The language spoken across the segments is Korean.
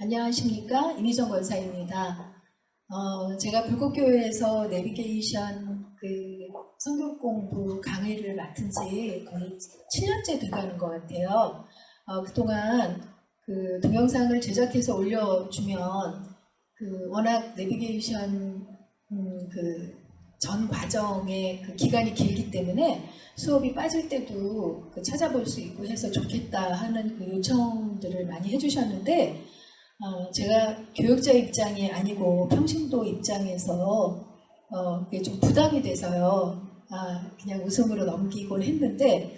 안녕하십니까, 이미정 권사입니다. 제가 불국교회에서 내비게이션 성경 공부 강의를 맡은 지 거의 7년째 돼가는 것 같아요. 그동안 동영상을 제작해서 올려주면 워낙 내비게이션 전 과정의 기간이 길기 때문에 수업이 빠질 때도 찾아볼 수 있고 해서 좋겠다 하는 요청들을 많이 해주셨는데, 제가 교육자 입장이 아니고 평신도 입장에서 그게 좀 부담이 돼서요. 그냥 웃음으로 넘기곤 했는데,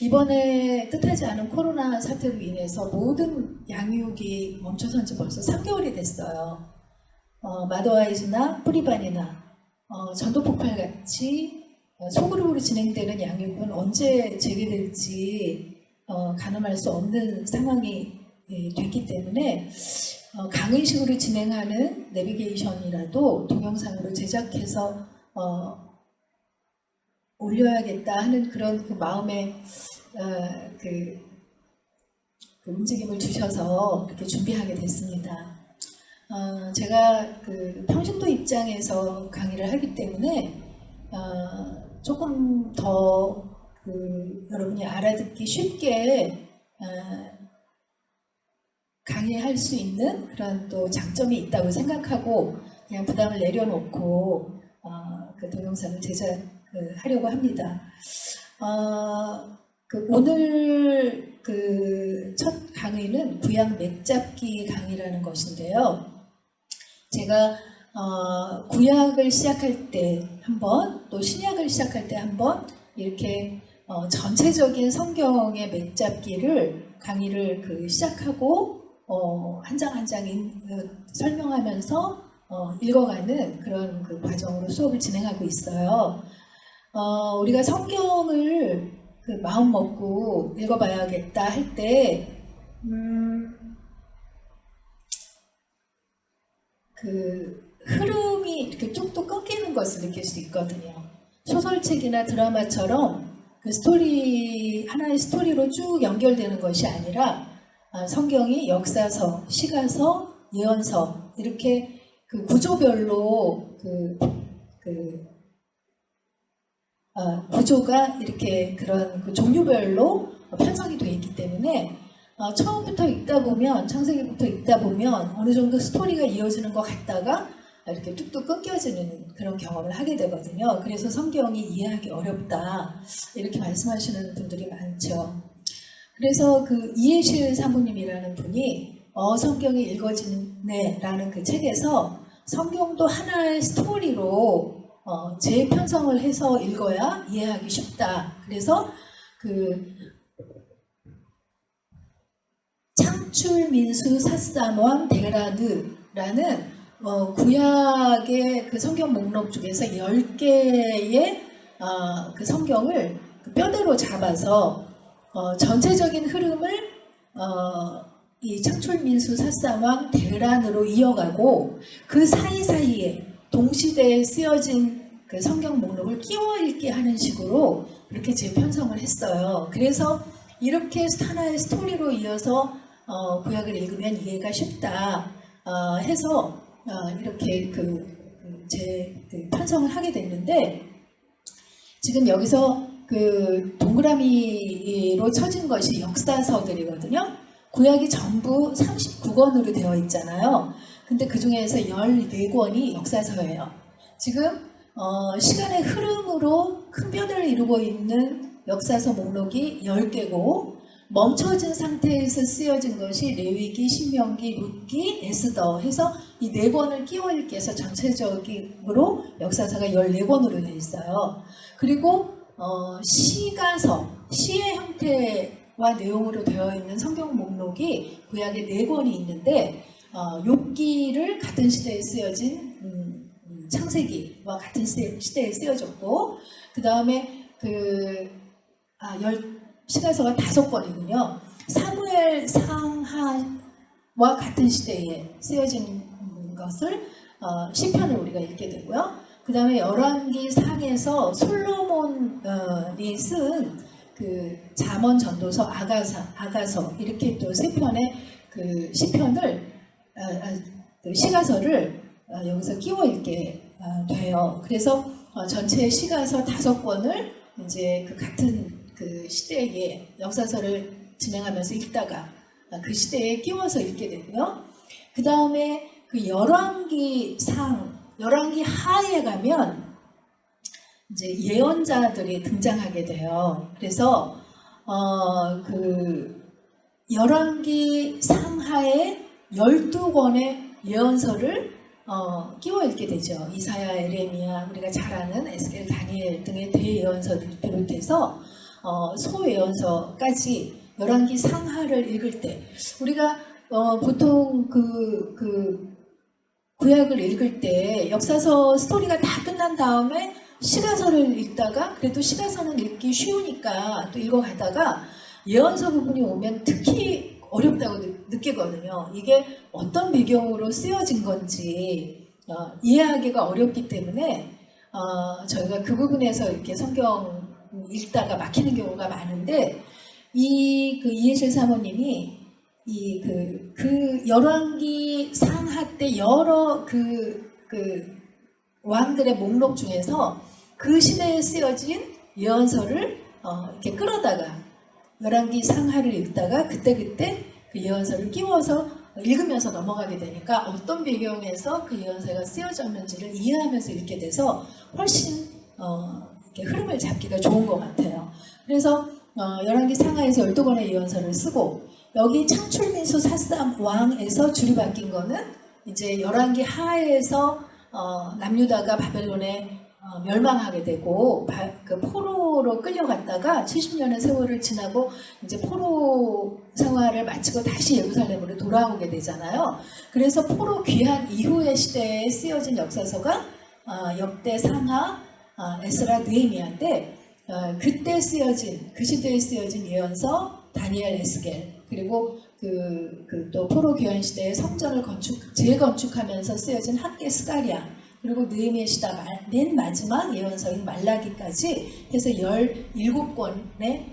이번에 뜻하지 않은 코로나 사태로 인해서 모든 양육이 멈춰선 지 벌써 3개월이 됐어요. 마더와이즈나 뿌리반이나 전도폭발 같이 소그룹으로 진행되는 양육은 언제 재개될지 가늠할 수 없는 상황이 됐기 때문에 강의식으로 진행하는 내비게이션이라도 동영상으로 제작해서 올려야겠다 하는 그런 마음의 움직임을 주셔서 이렇게 준비하게 됐습니다. 제가 평신도 입장에서 강의를 하기 때문에 조금 더 여러분이 알아듣기 쉽게 강의할 수 있는 그런 또 장점이 있다고 생각하고 그냥 부담을 내려놓고 동영상을 제작하려고 합니다. 오늘 첫 강의는 구약 맥잡기 강의라는 것인데요. 제가 구약을 시작할 때 한번, 또 신약을 시작할 때 한번 이렇게 전체적인 성경의 맥잡기를 강의를 시작하고 한 장 한 장 설명하면서 읽어가는 그런 과정으로 수업을 진행하고 있어요. 우리가 성경을 마음 먹고 읽어봐야겠다 할 때 흐름이 이렇게 쭉쭉 끊기는 것을 느낄 수 있거든요. 소설책이나 드라마처럼 하나의 스토리로 쭉 연결되는 것이 아니라 성경이 역사서, 시가서, 예언서 이렇게 구조별로 구조가 이렇게 그런 종류별로 편성이 되어 있기 때문에 처음부터 읽다 보면, 창세기부터 읽다 보면 어느 정도 스토리가 이어지는 것 같다가 이렇게 뚝뚝 끊겨지는 그런 경험을 하게 되거든요. 그래서 성경이 이해하기 어렵다 이렇게 말씀하시는 분들이 많죠. 그래서 이해실 사모님이라는 분이 성경이 읽어지네 라는 책에서 성경도 하나의 스토리로 재편성을 해서 읽어야 이해하기 쉽다. 그래서 창출민수 삿삼왕 데라드라는 구약의 성경 목록 중에서 10개의 성경을 뼈대로 잡아서 전체적인 흐름을 이 창출민수 삿삼왕 데란으로 이어가고 그 사이사이에 동시대에 쓰여진 성경 목록을 끼워 읽게 하는 식으로 그렇게 재편성을 했어요. 그래서 이렇게 하나의 스토리로 이어서 구약을 읽으면 이해가 쉽다 해서 이렇게 편성을 하게 됐는데, 지금 여기서 동그라미로 쳐진 것이 역사서들이거든요. 구약이 전부 39권으로 되어 있잖아요. 근데 그 중에서 14권이 역사서예요. 지금 시간의 흐름으로 큰 뼈대를 이루고 있는 역사서 목록이 10개고, 멈춰진 상태에서 쓰여진 것이 레위기, 신명기, 룻기, 에스더 해서 이 4권을 끼워 읽기 해서 전체적으로 역사서가 14권으로 되어 있어요. 그리고 시가서, 시의 형태와 내용으로 되어 있는 성경 목록이 구약에 4권이 있는데, 욥기를 같은 시대에 쓰여진 창세기와 같은 시대에 쓰여졌고, 그 다음에 시가서가 5권이군요. 사무엘 상하와 같은 시대에 쓰여진 것을 시편을 우리가 읽게 되고요. 그 다음에 열왕기 상에서 솔로몬이 쓴 잠언 전도서, 아가서 이렇게 또 3편의 시편을 그 시가서를 여기서 끼워 읽게 돼요. 그래서 전체 시가서 5권을 이제 그 같은 그 시대의 역사서를 진행하면서 읽다가 그 시대에 끼워서 읽게 되고요. 그 다음에 그 열왕기 하에 가면 이제 예언자들이 등장하게 돼요. 그래서 그 열왕기 상하에 12권의 예언서를 끼워 읽게 되죠. 이사야, 에레미야, 우리가 잘 아는 에스겔, 다니엘 등의 대예언서를 비롯해서 소예언서까지 열왕기 상하를 읽을 때 우리가 보통 그 구약을 읽을 때 역사서 스토리가 다 끝난 다음에 시가서를 읽다가 그래도 시가서는 읽기 쉬우니까 또 읽어가다가 예언서 부분이 오면 특히 어렵다고 느끼거든요. 이게 어떤 배경으로 쓰여진 건지 이해하기가 어렵기 때문에 저희가 그 부분에서 이렇게 성경 읽다가 막히는 경우가 많은데 그 이해실 사모님이 그 열왕기 상하 때 여러 그 왕들의 목록 중에서 그 시대에 쓰여진 예언서를 이렇게 끌어다가 열왕기 상하를 읽다가 그때 그 예언서를 끼워서 읽으면서 넘어가게 되니까 어떤 배경에서 그 예언서가 쓰여졌는지를 이해하면서 읽게 돼서 훨씬 이렇게 흐름을 잡기가 좋은 것 같아요. 그래서 열왕기 상하에서 12권의 예언서를 쓰고 여기 창출민수 사삼 왕에서 줄이 바뀐 거는 이제 열왕기 하에서 남유다가 바벨론에 멸망하게 되고 그 포로로 끌려갔다가 70년의 세월을 지나고 이제 포로 생활을 마치고 다시 예루살렘으로 돌아오게 되잖아요. 그래서 포로 귀환 이후의 시대에 쓰여진 역사서가 역대 상하, 에스라, 느헤미야인데 그때 쓰여진 그 시대에 쓰여진 예언서 다니엘, 에스겔 그리고 또 포로 귀환 시대에 성전을 재건축하면서 쓰여진 학개, 스가랴 그리고 느헤미야 시다 맨 마지막 예언서인 말라기까지 해서 17권의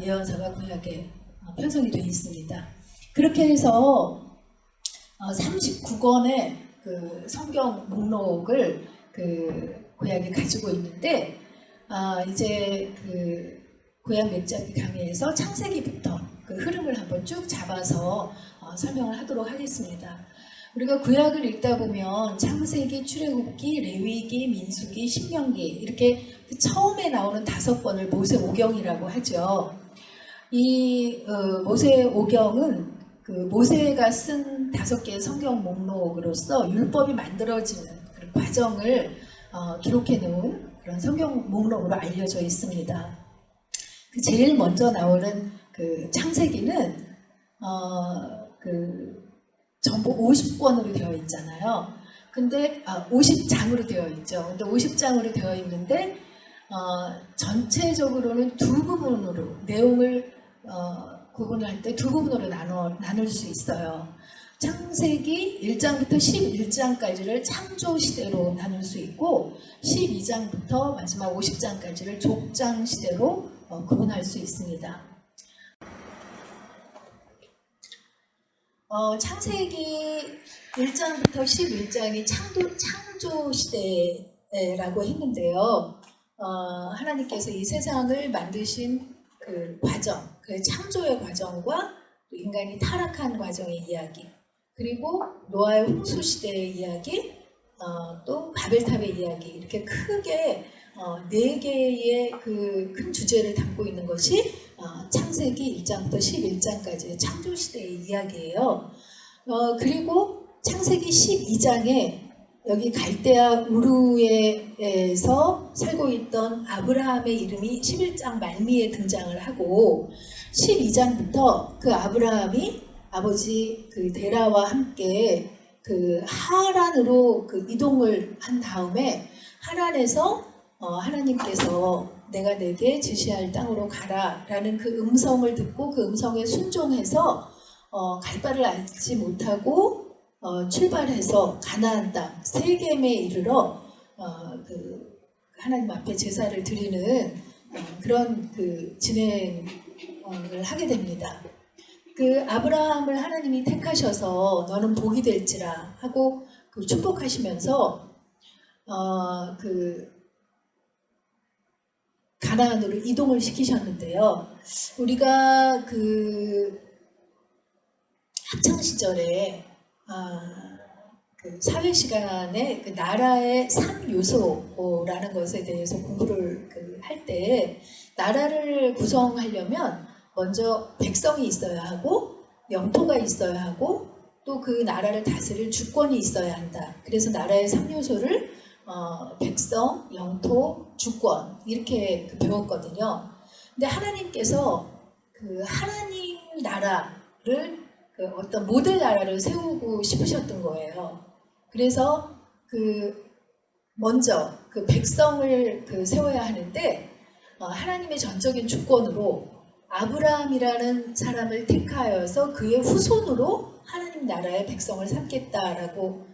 예언서가 구약에 편성이 되어 있습니다. 그렇게 해서 39권의 그 성경 목록을 그 구약이 가지고 있는데 이제 그 구약 맺잡기 강의에서 창세기부터 그 흐름을 한번 쭉 잡아서 설명을 하도록 하겠습니다. 우리가 구약을 읽다 보면 창세기, 출애굽기, 레위기, 민수기, 신명기 이렇게 그 처음에 나오는 5권을 모세오경이라고 하죠. 이 모세오경은 그 모세가 쓴 5개의 성경 목록으로서 율법이 만들어지는 그런 과정을 기록해 놓은 그런 성경 목록으로 알려져 있습니다. 그 제일 먼저 나오는 그 창세기는 전부 50권으로 되어 있잖아요. 근데 50장으로 되어 있죠. 근데 50장으로 되어 있는데 전체적으로는 두 부분으로 내용을 구분을 할 때 두 부분으로 나눌 수 있어요. 창세기 1장부터 11장까지를 창조 시대로 나눌 수 있고 12장부터 마지막 50장까지를 족장 시대로 구분할 수 있습니다. 창세기 1장부터 11장이 창조 시대라고 했는데요. 하나님께서 이 세상을 만드신 그 과정, 그 창조의 과정과 인간이 타락한 과정의 이야기, 그리고 노아의 홍수 시대의 이야기, 또 바벨탑의 이야기 이렇게 크게 4개의 그 큰 주제를 담고 있는 것이 창세기 1장부터 11장까지의 창조시대의 이야기예요. 그리고 창세기 12장에 여기 갈대아 우르에서 살고 있던 아브라함의 이름이 11장 말미에 등장을 하고 12장부터 그 아브라함이 아버지 그 데라와 함께 그 하란으로 그 이동을 한 다음에 하란에서 하나님께서 내가 내게 지시할 땅으로 가라 라는 그 음성을 듣고 그 음성에 순종해서 갈 바를 알지 못하고 출발해서 가나안 땅 세겜에 이르러 그 하나님 앞에 제사를 드리는 그런 그 진행을 하게 됩니다. 그 아브라함을 하나님이 택하셔서 너는 복이 될지라 하고 그 축복하시면서 그 가나안으로 이동을 시키셨는데요. 우리가 그 학창 시절에 그 사회 시간에 그 나라의 3요소라는 것에 대해서 공부를 할 때 나라를 구성하려면 먼저 백성이 있어야 하고 영토가 있어야 하고 또 그 나라를 다스릴 주권이 있어야 한다. 그래서 나라의 3요소를 백성, 영토, 주권 이렇게 배웠거든요. 근데 하나님께서 그 하나님 나라를 그 어떤 모델 나라를 세우고 싶으셨던 거예요. 그래서 그 먼저 그 백성을 세워야 하는데 하나님의 전적인 주권으로 아브라함이라는 사람을 택하여서 그의 후손으로 하나님 나라의 백성을 삼겠다라고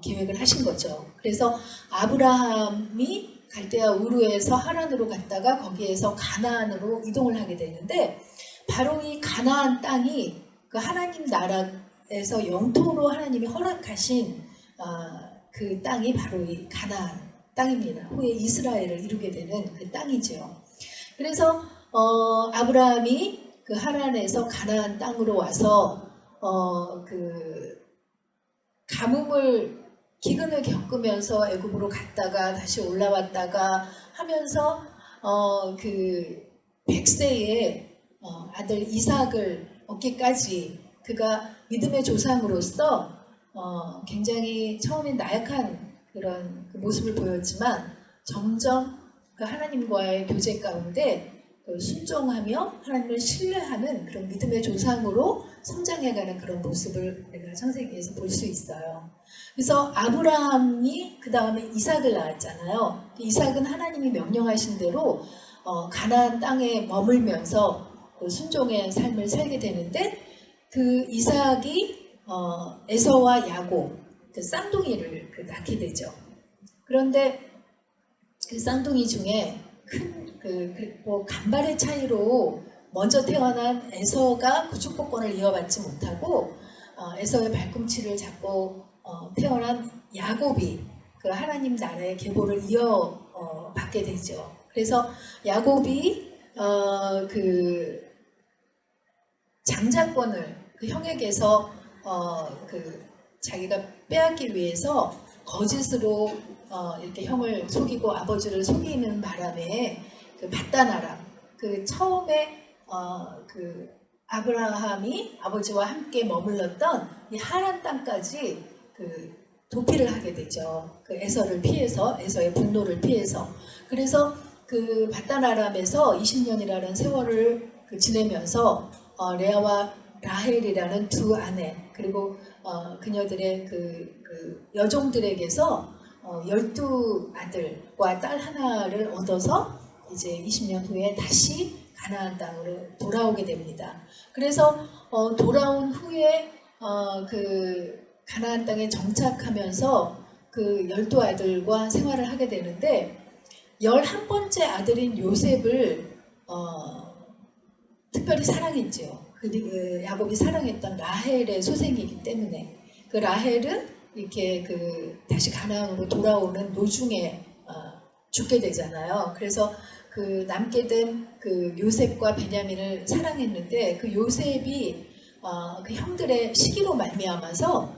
계획을 하신 거죠. 그래서 아브라함이 갈대아 우르에서 하란으로 갔다가 거기에서 가나안으로 이동을 하게 되는데 바로 이 가나안 땅이 그 하나님 나라에서 영토로 하나님이 허락하신 그 땅이 바로 이 가나안 땅입니다. 후에 이스라엘을 이루게 되는 그 땅이죠. 그래서 아브라함이 그 하란에서 가나안 땅으로 와서 그 가뭄을 기근을 겪으면서 애굽으로 갔다가 다시 올라왔다가 하면서 그 100세의 아들 이삭을 얻기까지 그가 믿음의 조상으로서 굉장히 처음엔 나약한 그런 그 모습을 보였지만 점점 그 하나님과의 교제 가운데 순종하며 하나님을 신뢰하는 그런 믿음의 조상으로 성장해가는 그런 모습을 우리가 창세기에서 볼 수 있어요. 그래서 아브라함이 그 다음에 이삭을 낳았잖아요. 이삭은 하나님이 명령하신 대로 가나안 땅에 머물면서 순종의 삶을 살게 되는데 그 이삭이 에서와 야곱 그 쌍둥이를 낳게 되죠. 그런데 그 쌍둥이 중에 큰 간발의 차이로 먼저 태어난 에서가 그 축복권을 이어받지 못하고 에서의 발꿈치를 잡고 태어난 야곱이 그 하나님 나라의 계보를 이어받게 되죠. 그래서 야곱이 그 장자권을 그 형에게서 그 자기가 빼앗기 위해서 거짓으로 이렇게 형을 속이고 아버지를 속이는 바람에 그 밧단아람 그 처음에 그 아브라함이 아버지와 함께 머물렀던 이 하란 땅까지 그 도피를 하게 되죠. 그 에서를 피해서 에서의 분노를 피해서 그래서 그 밧단아람에서 20년이라는 세월을 지내면서 레아와 라헬이라는 두 아내 그리고 그녀들의 그 여종들에게서 12아들과 딸 하나를 얻어서 이제 20년 후에 다시 가나안 땅으로 돌아오게 됩니다. 그래서 돌아온 후에 그 가나안 땅에 정착하면서 그 12아들과 생활을 하게 되는데 11번째 아들인 요셉을 특별히 사랑했죠. 그 야곱이 사랑했던 라헬의 소생이기 때문에 그 라헬은 이렇게 그 다시 가나안으로 돌아오는 도중에 죽게 되잖아요. 그래서 그 남게 된 그 요셉과 베냐민을 사랑했는데 그 요셉이 그 형들의 시기로 말미암아서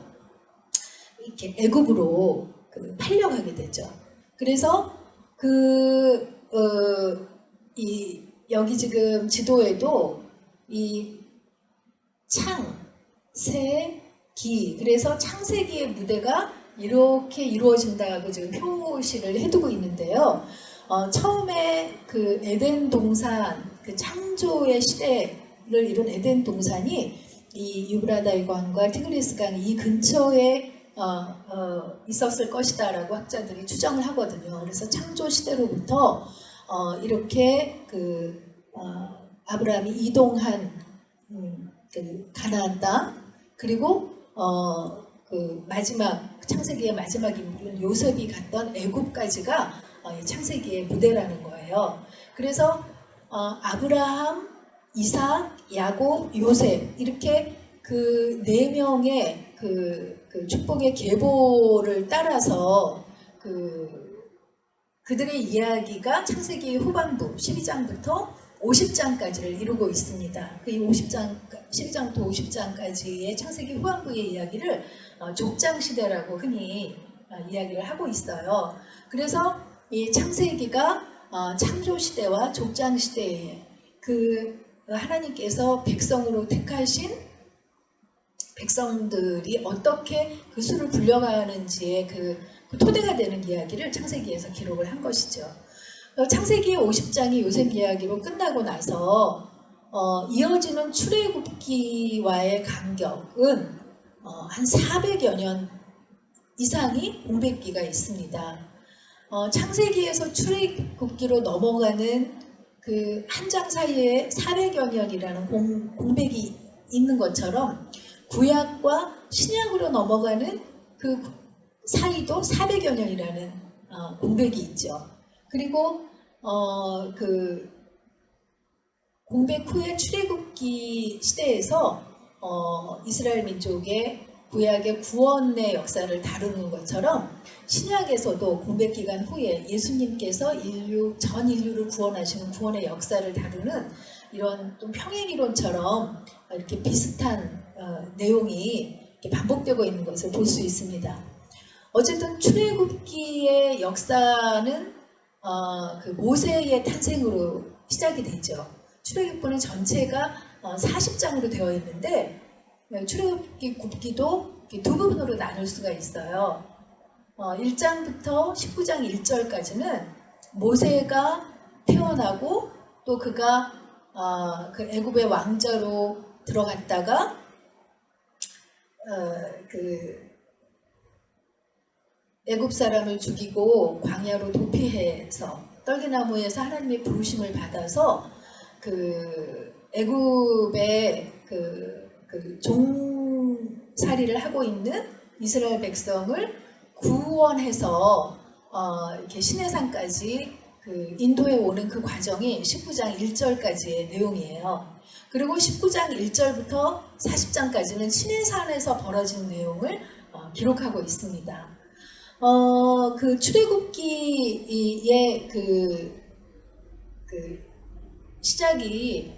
이렇게 애굽으로 팔려가게 되죠. 그래서 여기 지금 지도에도 이 창, 새, 기 그래서 창세기의 무대가 이렇게 이루어진다고 지금 표시를 해두고 있는데요. 처음에 그 에덴 동산 그 창조의 시대를 이룬 에덴 동산이 이 유브라다의 강과 티그리스 강 이 근처에 있었을 것이다라고 학자들이 추정을 하거든요. 그래서 창조 시대로부터 이렇게 아브라함이 이동한 그 가나안 땅 그리고 그 마지막 창세기의 마지막 인물은 요셉이 갔던 애굽까지가 창세기의 무대라는 거예요. 그래서 아브라함, 이삭, 야곱, 요셉 이렇게 그 네 명의 그 축복의 계보를 따라서 그들의 이야기가 창세기 후반부 12장부터 50장까지를 이루고 있습니다. 그 50장, 12장부터 50장까지의 창세기 후반부의 이야기를 족장 시대라고 흔히 이야기를 하고 있어요. 그래서 이 창세기가 창조 시대와 족장 시대에 그 하나님께서 백성으로 택하신 백성들이 어떻게 그 수를 불려가는지의 그 토대가 되는 이야기를 창세기에서 기록을 한 것이죠. 창세기 50장이 요셉 이야기로 끝나고 나서 이어지는 출애굽기와의 간격은 한 400여 년 이상이 공백기가 있습니다. 창세기에서 출애굽기로 넘어가는 그 한 장 사이에 400여 년이라는 공백이 있는 것처럼 구약과 신약으로 넘어가는 그 사이도 400여 년이라는 공백이 있죠. 그리고 그 공백 후에 출애굽기 시대에서 이스라엘 민족의 구약의 구원의 역사를 다루는 것처럼 신약에서도 공백 기간 후에 예수님께서 전 인류를 구원하시는 구원의 역사를 다루는 이런 좀 평행이론처럼 이렇게 비슷한 내용이 이렇게 반복되고 있는 것을 볼 수 있습니다. 어쨌든 출애굽기의 역사는 그 모세의 탄생으로 시작이 되죠. 출애굽기는 전체가 40장으로 되어 있는데 출애굽기도 두 부분으로 나눌 수가 있어요. 1장부터 19장 1절까지는 모세가 태어나고 또 그가 그 애굽의 왕자로 들어갔다가 그 애굽 사람을 죽이고 광야로 도피해서 떨기나무에서 하나님의 부르심을 받아서 그 애굽의 그 종살이를 하고 있는 이스라엘 백성을 구원해서 이렇게 시내산까지 그 인도에 오는 그 과정이 19장 1절까지의 내용이에요. 그리고 19장 1절부터 40장까지는 시내산에서 벌어진 내용을 기록하고 있습니다. 그 출애굽기의 그 시작이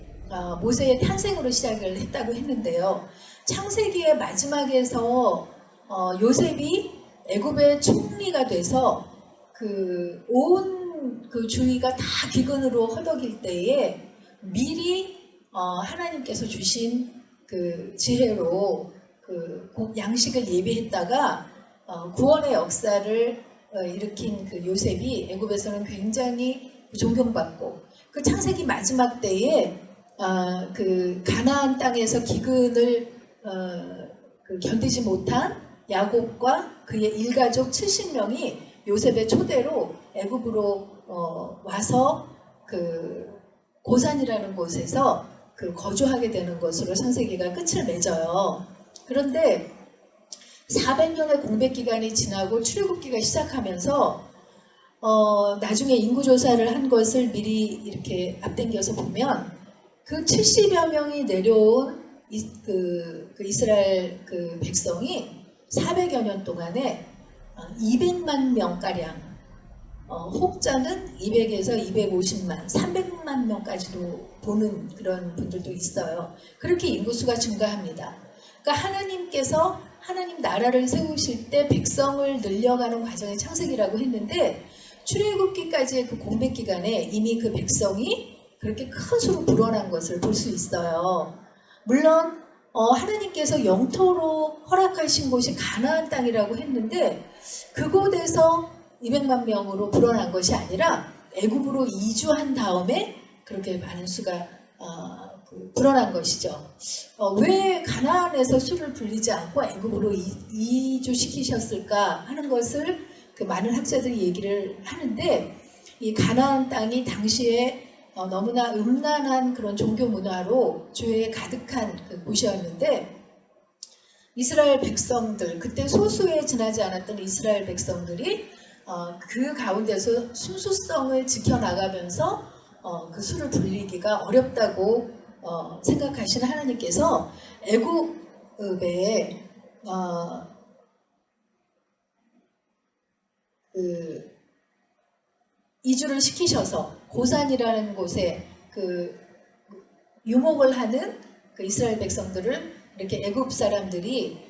모세의 탄생으로 시작을 했다고 했는데요. 창세기의 마지막에서 요셉이 애굽의 총리가 돼서 온 그 주위가 다 기근으로 허덕일 때에 미리 하나님께서 주신 그 지혜로 그 양식을 예비했다가 구원의 역사를 일으킨 그 요셉이 애굽에서는 굉장히 존경받고 그 창세기 마지막 때에 그 가나안 땅에서 기근을 견디지 못한 야곱과 그의 일가족 70명이 요셉의 초대로 애굽으로 와서 그 고산이라는 곳에서 그 거주하게 되는 것으로 창세기가 끝을 맺어요. 그런데 400년의 공백 기간이 지나고 출애굽기가 시작하면서 나중에 인구조사를 한 것을 미리 이렇게 앞당겨서 보면 그 70여 명이 내려온 그 이스라엘 그 백성이 400여 년 동안에 200만 명가량, 혹자는 200에서 250만, 300만 명까지도 보는 그런 분들도 있어요. 그렇게 인구수가 증가합니다. 그러니까 하나님께서 하나님 나라를 세우실 때 백성을 늘려가는 과정의 창세기라고 했는데 출애굽기까지의 그 공백 기간에 이미 그 백성이 그렇게 큰 수로 불어난 것을 볼 수 있어요. 물론 하나님께서 영토로 허락하신 곳이 가나안 땅이라고 했는데 그곳에서 200만 명으로 불어난 것이 아니라 애굽으로 이주한 다음에 그렇게 많은 수가 불어난 것이죠. 왜 가나안에서 수를 불리지 않고 애굽으로 이주시키셨을까 하는 것을 그 많은 학자들이 얘기를 하는데 이 가나안 땅이 당시에 너무나 음란한 그런 종교 문화로 죄에 가득한 그 곳이었는데 이스라엘 백성들, 그때 소수에 지나지 않았던 이스라엘 백성들이 그 가운데서 순수성을 지켜나가면서 그 수를 불리기가 어렵다고 생각하시는 하나님께서 애굽에 이주를 시키셔서 고산이라는 곳에 유목을 하는 이스라엘 백성들을 이렇게 애굽 사람들이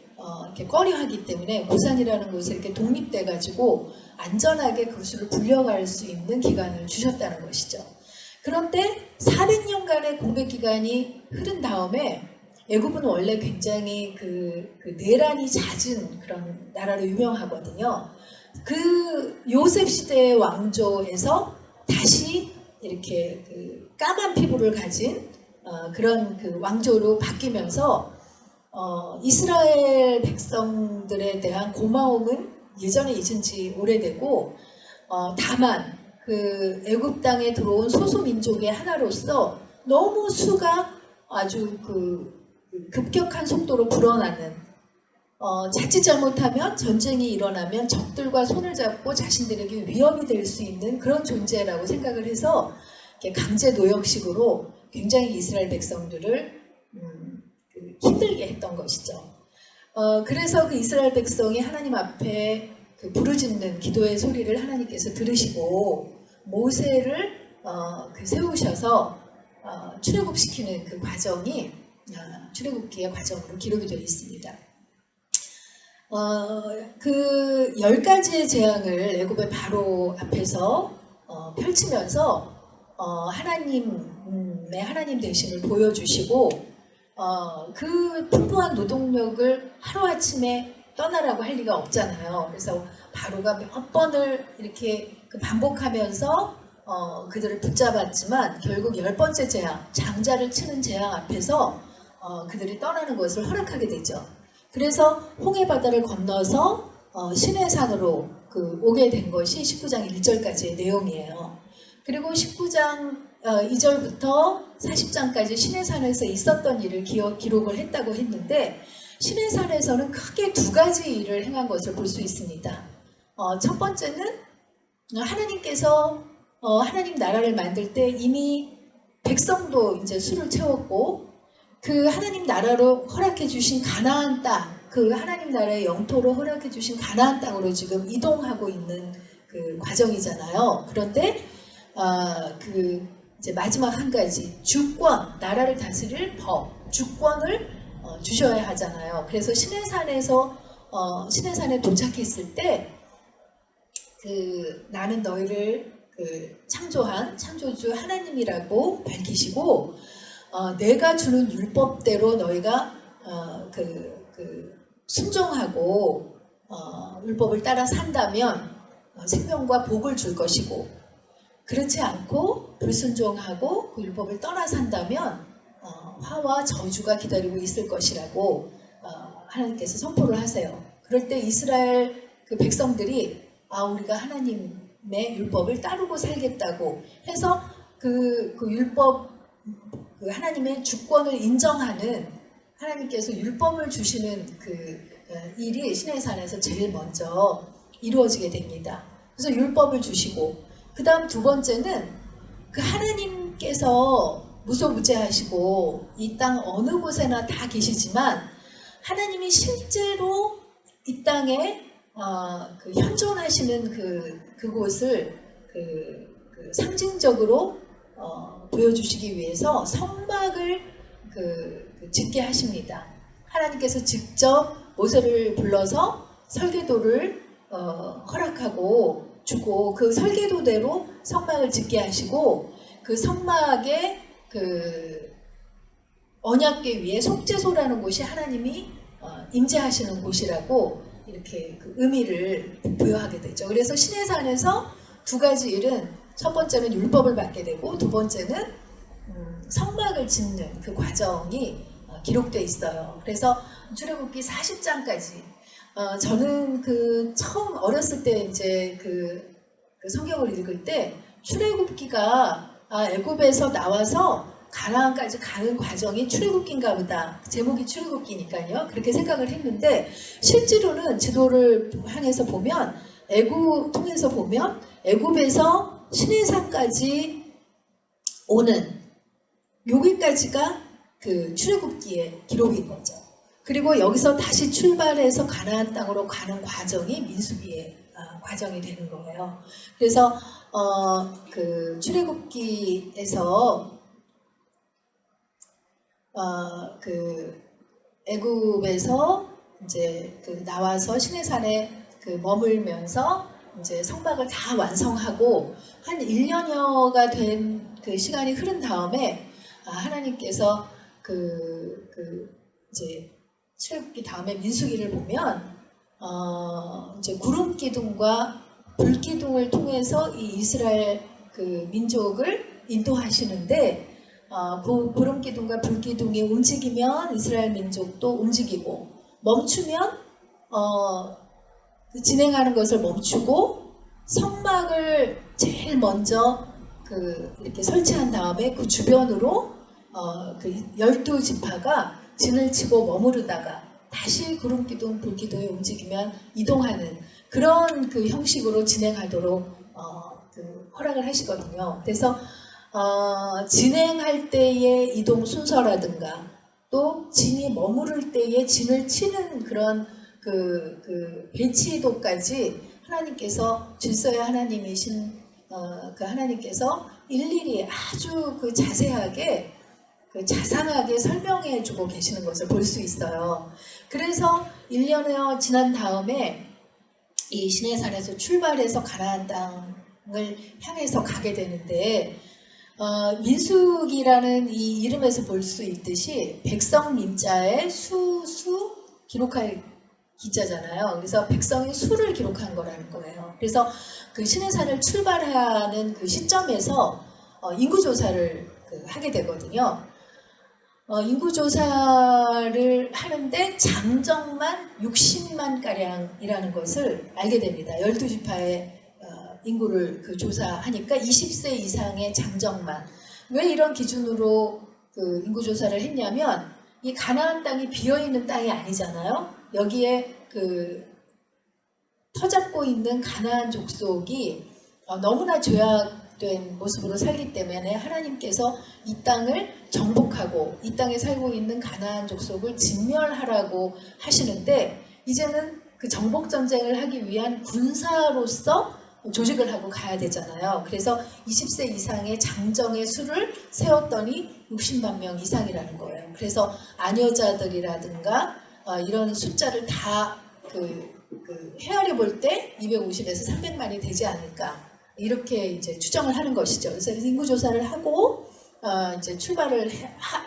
이렇게 꺼려하기 때문에 고산이라는 곳에 이렇게 독립돼 가지고 안전하게 그곳을 불려갈 수 있는 기간을 주셨다는 것이죠. 그런데 400년간의 공백 기간이 흐른 다음에 애굽은 원래 굉장히 내란이 잦은 그런 나라로 유명하거든요. 요셉 시대의 왕조에서 다시 이렇게 까만 피부를 가진 그런 왕조로 바뀌면서 이스라엘 백성들에 대한 고마움은 예전에 잊은 지 오래되고 다만 애굽 땅에 들어온 소수 민족의 하나로서 너무 수가 아주 급격한 속도로 불어나는 자칫 잘못하면 전쟁이 일어나면 적들과 손을 잡고 자신들에게 위협이 될 수 있는 그런 존재라고 생각을 해서 강제 노역식으로 굉장히 이스라엘 백성들을 힘들게 했던 것이죠. 그래서 이스라엘 백성이 하나님 앞에 부르짖는 기도의 소리를 하나님께서 들으시고 모세를 세우셔서 출애굽시키는 과정이 출애굽기의 과정으로 기록이 되어 있습니다. 10가지의 재앙을 애굽의 바로 앞에서 펼치면서 하나님 되심을 보여주시고 풍부한 노동력을 하루아침에 떠나라고 할 리가 없잖아요. 그래서 바로가 몇 번을 이렇게 반복하면서 그들을 붙잡았지만 결국 10번째 재앙, 장자를 치는 재앙 앞에서 그들이 떠나는 것을 허락하게 되죠. 그래서 홍해바다를 건너서 시내산으로 오게 된 것이 19장 1절까지의 내용이에요. 그리고 19장 2절부터 40장까지 시내산에서 있었던 일을 기록을 했다고 했는데 시내산에서는 크게 2가지 일을 행한 것을 볼 수 있습니다. 첫 번째는 하나님께서 하나님 나라를 만들 때 이미 백성도 이제 수를 채웠고 하나님 나라로 허락해 주신 가나안 땅, 하나님 나라의 영토로 허락해 주신 가나안 땅으로 지금 이동하고 있는 과정이잖아요. 그런데 이제 마지막 한 가지 주권, 나라를 다스릴 법, 주권을 주셔야 하잖아요. 그래서 시내산에 도착했을 때 나는 너희를 창조한 창조주 하나님이라고 밝히시고 내가 주는 율법대로 너희가 순종하고 율법을 따라 산다면 생명과 복을 줄 것이고 그렇지 않고 불순종하고 율법을 떠나 산다면 화와 저주가 기다리고 있을 것이라고 하나님께서 선포를 하세요. 그럴 때 이스라엘 백성들이 우리가 하나님의 율법을 따르고 살겠다고 해서 율법 하나님의 주권을 인정하는 하나님께서 율법을 주시는 일이 시내산에서 제일 먼저 이루어지게 됩니다. 그래서 율법을 주시고 그 다음 2번째는 하나님께서 무소부재하시고 이 땅 어느 곳에나 다 계시지만 하나님이 실제로 이 땅에 현존하시는 그곳을 상징적으로 보여주시기 위해서 성막을 짓게 하십니다. 하나님께서 직접 모세를 불러서 설계도를 허락하고 주고 설계도대로 성막을 짓게 하시고 성막의 언약궤 위에 속죄소라는 곳이 하나님이 임재하시는 곳이라고 이렇게 의미를 부여하게 되죠. 그래서 시내산에서 2가지 일은 첫 번째는 율법을 받게 되고 2번째는 성막을 짓는 과정이 기록되어 있어요. 그래서 출애굽기 40장까지 저는 처음 어렸을 때 이제 성경을 읽을 때 출애굽기가 애굽에서 나와서 가나안까지 가는 과정이 출애굽기인가 보다. 제목이 출애굽기니까요. 그렇게 생각을 했는데 실제로는 지도를 향해서 보면 통해서 보면 애굽에서 시내산까지 오는 여기까지가 그 출애굽기의 기록인 거죠. 그리고 여기서 다시 출발해서 가나안 땅으로 가는 과정이 민수기의 과정이 되는 거예요. 그래서 그 출애굽기에서 그 애굽에서 이제 그 나와서 시내산에 그 머물면서 이제 성막을 다 완성하고 한 1년여가 된 그 시간이 흐른 다음에 하나님께서 이제 출애굽기 다음에 민수기를 보면 이제 구름 기둥과 불 기둥을 통해서 이 이스라엘 그 민족을 인도하시는데 그 구름 기둥과 불 기둥이 움직이면 이스라엘 민족도 움직이고 멈추면 진행하는 것을 멈추고 성막을 제일 먼저 이렇게 설치한 다음에 그 주변으로 그 12지파가 진을 치고 머무르다가 다시 구름 기둥, 불 기둥이 움직이면 이동하는 그런 그 형식으로 진행하도록 허락을 하시거든요. 그래서 진행할 때의 이동 순서라든가 또 진이 머무를 때의 진을 치는 그런 그 배치도까지 하나님께서 질서의 하나님이신 그 하나님께서 일일이 아주 그 자세하게 그 자상하게 설명해 주고 계시는 것을 볼 수 있어요. 그래서 1년여 지난 다음에 이 시내산에서 출발해서 가나안 땅을 향해서 가게 되는데 민수기라는 이 이름에서 볼 수 있듯이 백성 민자에 수수 기록할 기자잖아요. 그래서 백성의 수를 기록한 거라는 거예요. 그래서 그 시내산을 출발하는 그 시점에서 인구조사를 하게 되거든요. 인구조사를 하는데 장정만 60만 가량이라는 것을 알게 됩니다. 12지파의 인구를 조사하니까 20세 이상의 장정만. 왜 이런 기준으로 그 인구조사를 했냐면 이 가나안 땅이 비어있는 땅이 아니잖아요. 여기에 터잡고 있는 가나안 족속이 너무나 죄악된 모습으로 살기 때문에 하나님께서 이 땅을 정복하고 이 땅에 살고 있는 가나안 족속을 진멸하라고 하시는데 이제는 그 정복 전쟁을 하기 위한 군사로서 조직을 하고 가야 되잖아요. 그래서 20세 이상의 장정의 수를 세웠더니 60만 명 이상이라는 거예요. 그래서 아녀자들이라든가 이런 숫자를 다 헤아려 볼 때 250에서 300만이 되지 않을까 이렇게 이제 추정을 하는 것이죠. 그래서 인구조사를 하고 이제 출발을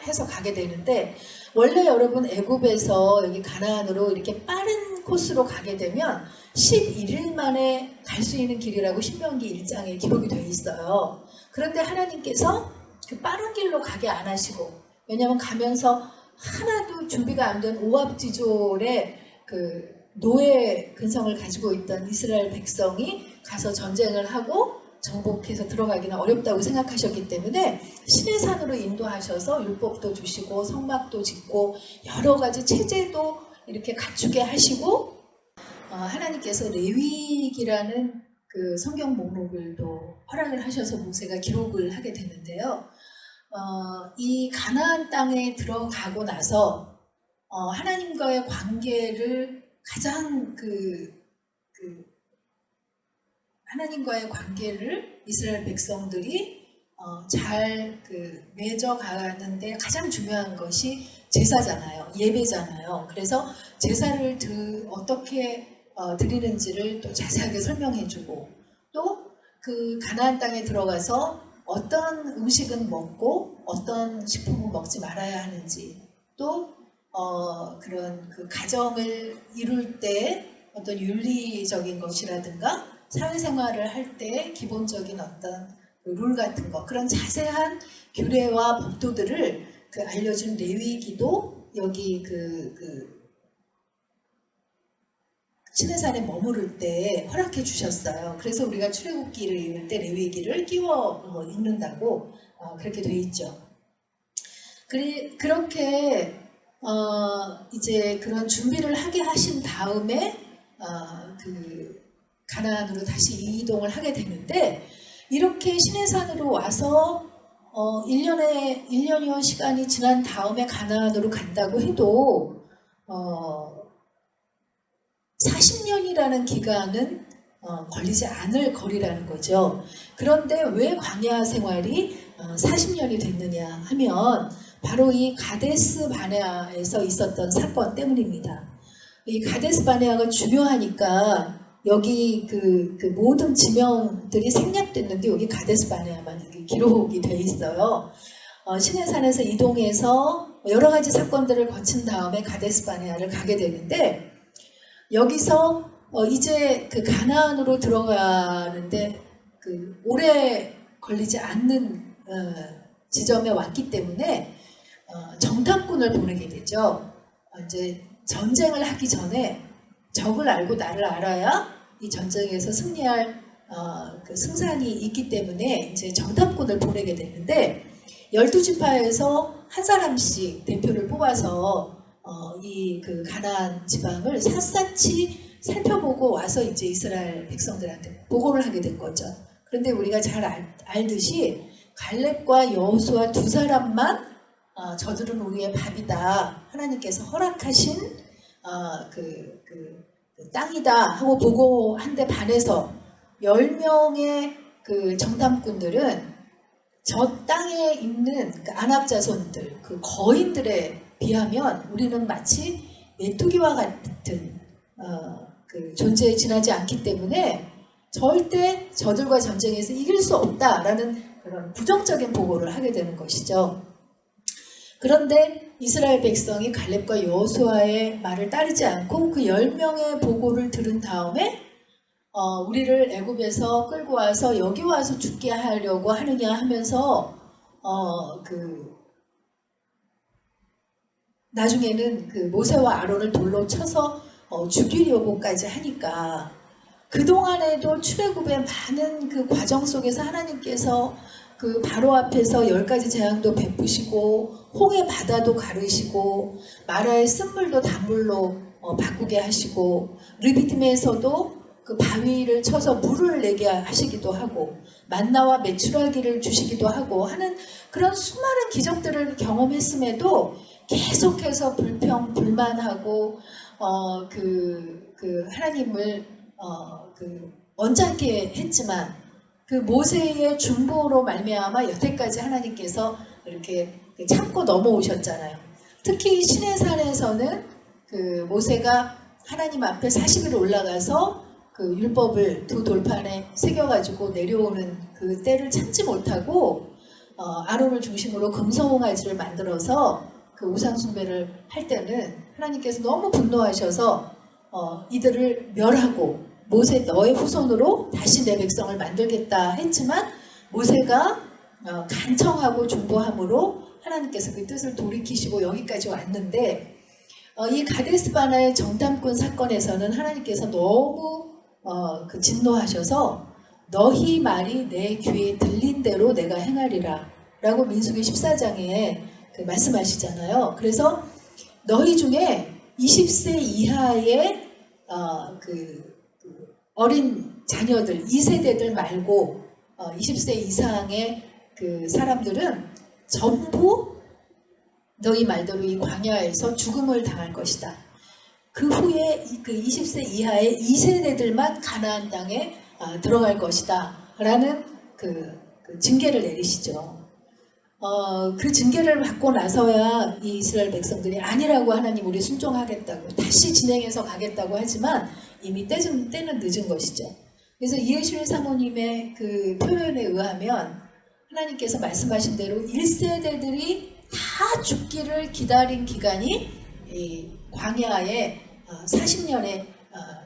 해서 가게 되는데 원래 여러분 애굽에서 여기 가나안으로 이렇게 빠른 코스로 가게 되면 11일 만에 갈 수 있는 길이라고 신명기 1장에 기록이 되어 있어요. 그런데 하나님께서 그 빠른 길로 가게 안 하시고 왜냐하면 가면서 하나도 준비가 안 된 오합지졸의 그 노예 근성을 가지고 있던 이스라엘 백성이 가서 전쟁을 하고 정복해서 들어가기는 어렵다고 생각하셨기 때문에 시내산으로 인도하셔서 율법도 주시고 성막도 짓고 여러 가지 체제도 이렇게 갖추게 하시고 하나님께서 레위기라는 그 성경 목록을 또 허락을 하셔서 모세가 기록을 하게 되는데요. 이 가나안 땅에 들어가고 나서 하나님과의 관계를 가장 하나님과의 관계를 이스라엘 백성들이 잘 맺어가는데 가장 중요한 것이 제사잖아요. 예배잖아요. 그래서 제사를 어떻게 드리는지를 또 자세하게 설명해주고 또 그 가나안 땅에 들어가서 어떤 음식은 먹고 어떤 식품은 먹지 말아야 하는지 또 그런 그 가정을 이룰 때 어떤 윤리적인 것이라든가 사회생활을 할 때 기본적인 어떤 룰 같은 거 그런 자세한 규례와 법도들을 알려준 레위기도 여기 시내산에 머무를 때 허락해 주셨어요. 그래서 우리가 출애굽기를 읽을 때 레위기를 끼워 읽는다고 그렇게 돼 있죠. 그렇게 이제 그런 준비를 하게 하신 다음에 가나안으로 다시 이동을 하게 되는데 이렇게 시내산으로 와서 1년여 시간이 지난 다음에 가나안으로 간다고 해도 40년이라는 기간은 걸리지 않을 거리라는 거죠. 그런데 왜 광야 생활이 40년이 됐느냐 하면 바로 이 가데스 바네아에서 있었던 사건 때문입니다. 이 가데스 바네아가 중요하니까 여기 그 모든 지명들이 생략됐는데 여기 가데스 바네아만 여기 기록이 되어 있어요. 시내산에서 이동해서 여러 가지 사건들을 거친 다음에 가데스 바네아를 가게 되는데 여기서 이제 그 가나안으로 들어가는데 그 오래 걸리지 않는 지점에 왔기 때문에 정탐꾼을 보내게 되죠. 이제 전쟁을 하기 전에 적을 알고 나를 알아야 이 전쟁에서 승리할 그 승산이 있기 때문에 이제 정탐꾼을 보내게 되는데 12지파에서 한 사람씩 대표를 뽑아서 이 그 가나안 지방을 샅샅이 살펴보고 와서 이제 이스라엘 백성들한테 보고를 하게 된 거죠. 그런데 우리가 잘 알듯이 갈렙과 여호수아 두 사람만 저들은 우리의 밥이다. 하나님께서 허락하신 그 땅이다 하고 보고한데 반해서 10명의 그 정탐꾼들은 저 땅에 있는 그 안압 자손들, 그 거인들에 비하면 우리는 마치 메뚜기와 같은 그 존재에 지나지 않기 때문에 절대 저들과 전쟁에서 이길 수 없다라는 그런 부정적인 보고를 하게 되는 것이죠. 그런데 이스라엘 백성이 갈렙과 여호수아의 말을 따르지 않고 그 10명의 보고를 들은 다음에 우리를 애굽에서 끌고 와서 여기 와서 죽게 하려고 하느냐 하면서 나중에는 그 모세와 아론을 돌로 쳐서 죽이려고까지 하니까 그동안에도 출애굽의 많은 그 과정 속에서 하나님께서 그 바로 앞에서 10가지 재앙도 베푸시고 홍해 바다도 가르시고 마라의 쓴물도 단물로 바꾸게 하시고 르비딤에서도 그 바위를 쳐서 물을 내게 하시기도 하고 만나와 메추라기를 주시기도 하고 하는 그런 수많은 기적들을 경험했음에도 계속해서 불만하고 하나님을 언짢게 했지만 그 모세의 중보로 말미암아 여태까지 하나님께서 이렇게 참고 넘어오셨잖아요. 특히 시내산에서는 그 모세가 하나님 앞에 40일 올라가서 그 율법을 두 돌판에 새겨가지고 내려오는 그 때를 참지 못하고 아론을 중심으로 금송아지를 만들어서 그 우상 숭배를 할 때는 하나님께서 너무 분노하셔서 이들을 멸하고 모세 너의 후손으로 다시 내 백성을 만들겠다 했지만 모세가 간청하고 중보함으로 하나님께서 그 뜻을 돌이키시고 여기까지 왔는데 이 가데스 바네아의 정탐꾼 사건에서는 하나님께서 너무 진노하셔서 너희 말이 내 귀에 들린 대로 내가 행하리라 라고 민수기 14장에 말씀하시잖아요. 그래서 너희 중에 20세 이하의 어린 자녀들 2세대들 말고 20세 이상의 그 사람들은 전부 너희 말대로 이 광야에서 죽음을 당할 것이다. 그 후에 그 20세 이하의 2세대들만 가나안 땅에 들어갈 것이다 라는 그 징계를 내리시죠. 그 징계를 받고 나서야 이 이스라엘 백성들이 아니라고 하나님 우리 순종하겠다고 다시 진행해서 가겠다고 하지만 이미 때는 늦은 것이죠. 그래서 이해실 사모님의 그 표현에 의하면 하나님께서 말씀하신 대로 1세대들이 다 죽기를 기다린 기간이 이 광야의 40년의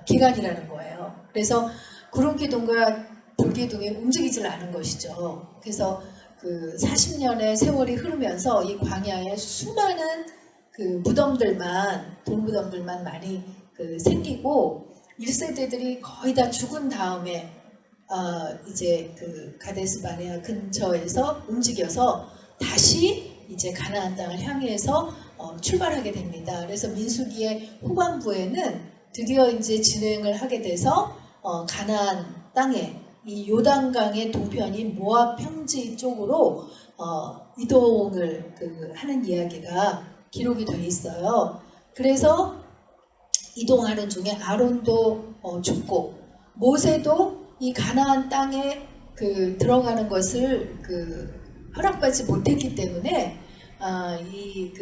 기간이라는 거예요. 그래서 구름기둥과 불기둥이 움직이질 않은 것이죠. 그래서 그 40년의 세월이 흐르면서 이 광야에 수많은 그 무덤들만 돌무덤들만 많이 생기고 1세대들이 거의 다 죽은 다음에 이제 그 가데스 바네아 근처에서 움직여서 다시 이제 가나안 땅을 향해서 출발하게 됩니다. 그래서 민수기의 후반부에는 드디어 이제 진행을 하게 돼서 가나안 땅에 이 요단강의 동편인 모압 평지 쪽으로 이동을 하는 이야기가 기록이 돼 있어요. 그래서 이동하는 중에 아론도 죽고 모세도 이 가나안 땅에 들어가는 것을 허락받지 못했기 때문에 이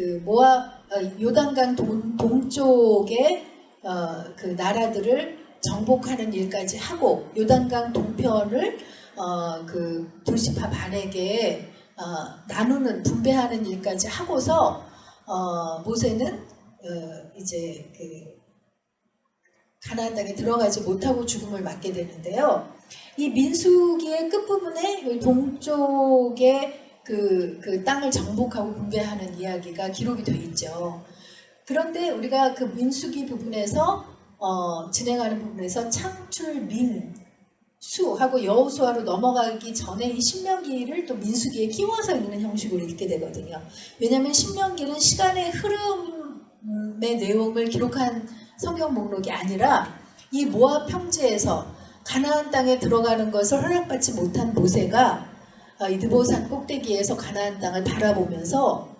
요단강 동쪽의 나라들을 정복하는 일까지 하고 요단강 동편을 도시파 반에게 나누는 분배하는 일까지 하고서 모세는 이제 가나안 땅에 들어가지 못하고 죽음을 맞게 되는데요. 이 민수기의 끝부분에 동쪽의 땅을 정복하고 분배하는 이야기가 기록이 되어 있죠. 그런데 우리가 그 민수기 부분에서 진행하는 부분에서 창출민수하고 여호수아로 넘어가기 전에 이 신명기를 또 민수기에 끼워서 읽는 형식으로 읽게 되거든요. 왜냐하면 신명기는 시간의 흐름의 내용을 기록한 성경 목록이 아니라 이 모압 평지에서 가나안 땅에 들어가는 것을 허락받지 못한 모세가 이 느보산 꼭대기에서 가나안 땅을 바라보면서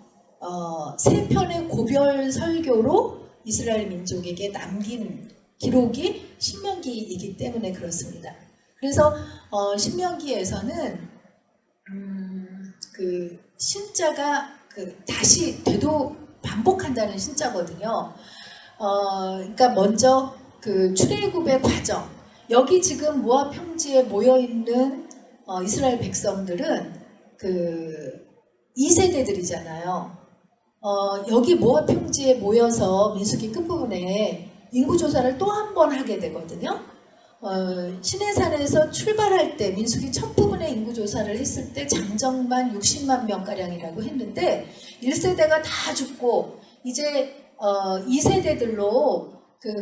세 편의 고별 설교로 이스라엘 민족에게 남긴 기록이 신명기이기 때문에 그렇습니다. 그래서 신명기에서는 신자가 다시 되도 반복한다는 신자거든요. 그러니까 먼저 출애굽의 과정, 여기 지금 모압 평지에 모여 있는 이스라엘 백성들은 2세대들이잖아요. 여기 모압 평지에 모여서 민수기 끝부분에 인구조사를 또 한 번 하게 되거든요. 시내산에서 출발할 때 민수기 첫 부분에 인구조사를 했을 때 장정만 60만 명가량이라고 했는데 1세대가 다 죽고 이제 2세대들로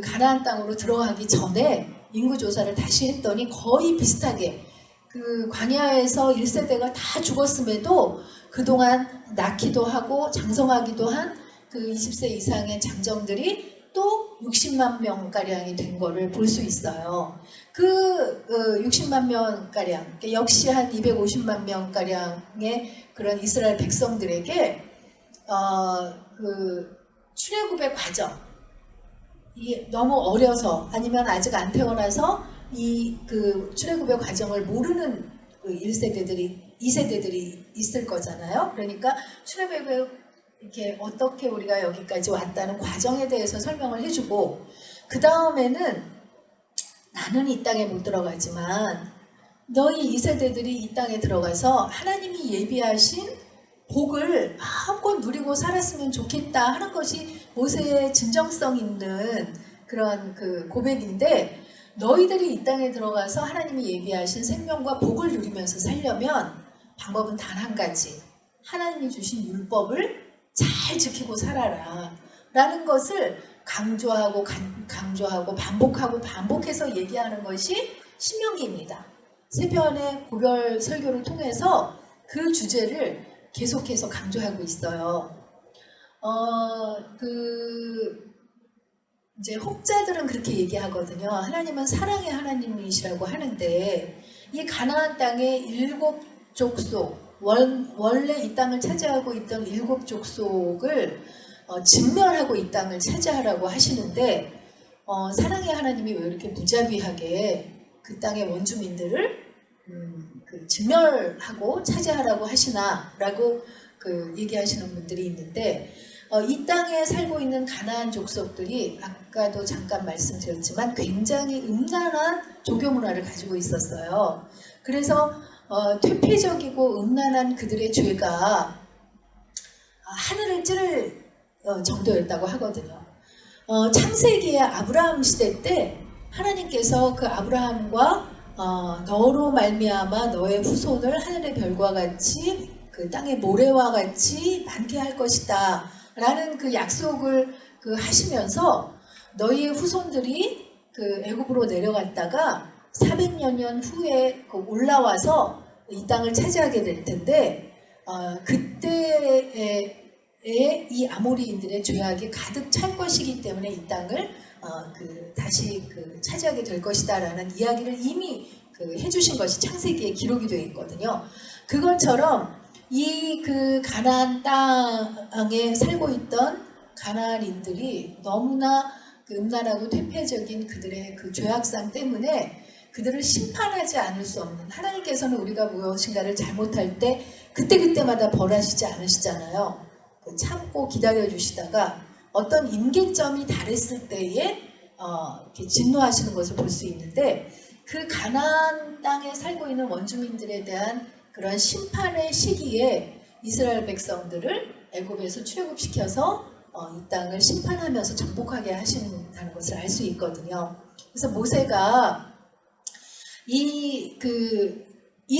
가나안 땅으로 들어가기 전에 인구조사를 다시 했더니 거의 비슷하게 광야에서 1세대가 다 죽었음에도 그동안 낳기도 하고 장성하기도 한 20세 이상의 장정들이 또 60만 명가량이 된 거를 볼 수 있어요. 60만 명가량, 역시 한 250만 명가량의 그런 이스라엘 백성들에게 출애굽의 과정, 이게 너무 어려서 아니면 아직 안 태어나서 이 출애굽의 과정을 모르는 1세대들이 2세대들이 있을 거잖아요. 그러니까 출애굽의 이렇게 어떻게 우리가 여기까지 왔다는 과정에 대해서 설명을 해주고, 그 다음에는 나는 이 땅에 못 들어가지만 너희 2세대들이 이 땅에 들어가서 하나님이 예비하신 복을 마음껏 누리고 살았으면 좋겠다 하는 것이 모세의 진정성 있는 그런 고백인데, 너희들이 이 땅에 들어가서 하나님이 예비하신 생명과 복을 누리면서 살려면 방법은 단 한 가지, 하나님이 주신 율법을 잘 지키고 살아라 라는 것을 강조하고 반복해서 얘기하는 것이 신명기입니다. 세 편의 고별 설교를 통해서 그 주제를 계속해서 강조하고 있어요. 이제 혹자들은 그렇게 얘기하거든요. 하나님은 사랑의 하나님이시라고 하는데, 이 가나안 땅의 7족속, 원래 이 땅을 차지하고 있던 7족속을 진멸하고 이 땅을 차지하라고 하시는데, 사랑의 하나님이 왜 이렇게 무자비하게 그 땅의 원주민들을 진멸하고 차지하라고 하시나라고 얘기하시는 분들이 있는데, 이 땅에 살고 있는 가나안 족속들이 아까도 잠깐 말씀드렸지만 굉장히 음란한 종교 문화를 가지고 있었어요. 그래서 퇴폐적이고 음란한 그들의 죄가 하늘을 찌를 정도였다고 하거든요. 창세기의 아브라함 시대 때 하나님께서 그 아브라함과 너로 말미암아 너의 후손을 하늘의 별과 같이 그 땅의 모래와 같이 많게 할 것이다 라는 그 약속을 하시면서, 너희의 후손들이 애굽으로 내려갔다가 400여 년 후에 올라와서 이 땅을 차지하게 될 텐데, 그때에 이 아모리인들의 죄악이 가득 찰 것이기 때문에 이 땅을 다시 차지하게 될 것이다 라는 이야기를 이미 해주신 것이 창세기에 기록이 되어 있거든요. 그것처럼 이 그 가나안 땅에 살고 있던 가나안인들이 너무나 그 음란하고 퇴폐적인 그들의 그 죄악상 때문에 그들을 심판하지 않을 수 없는, 하나님께서는 우리가 무엇인가를 잘못할 때 그때그때마다 벌하시지 않으시잖아요. 참고 기다려 주시다가 어떤 임계점이 달했을 때에 이렇게 진노하시는 것을 볼 수 있는데, 그 가나안 땅에 살고 있는 원주민들에 대한 그런 심판의 시기에 이스라엘 백성들을 애굽에서 출애굽시켜서 이 땅을 심판하면서 정복하게 하신다는 것을 알 수 있거든요. 그래서 모세가 이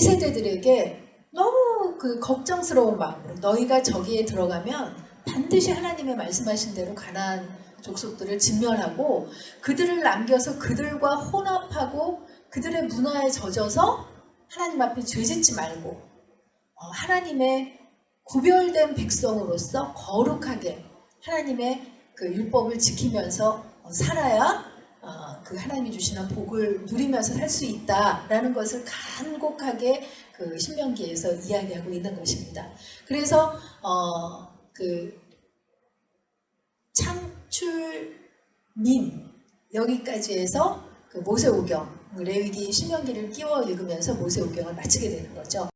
세대들에게 너무 그 걱정스러운 마음으로, 너희가 저기에 들어가면 반드시 하나님의 말씀하신 대로 가나안 족속들을 진멸하고 그들을 남겨서 그들과 혼합하고 그들의 문화에 젖어서 하나님 앞에 죄짓지 말고 하나님의 구별된 백성으로서 거룩하게 하나님의 그 율법을 지키면서 살아야 그 하나님이 주시는 복을 누리면서 살 수 있다라는 것을 간곡하게 그 신명기에서 이야기하고 있는 것입니다. 그래서 그 창출민 여기까지 해서 그 모세오경, 레위기, 신명기를 끼워 읽으면서 모세오경을 마치게 되는 거죠.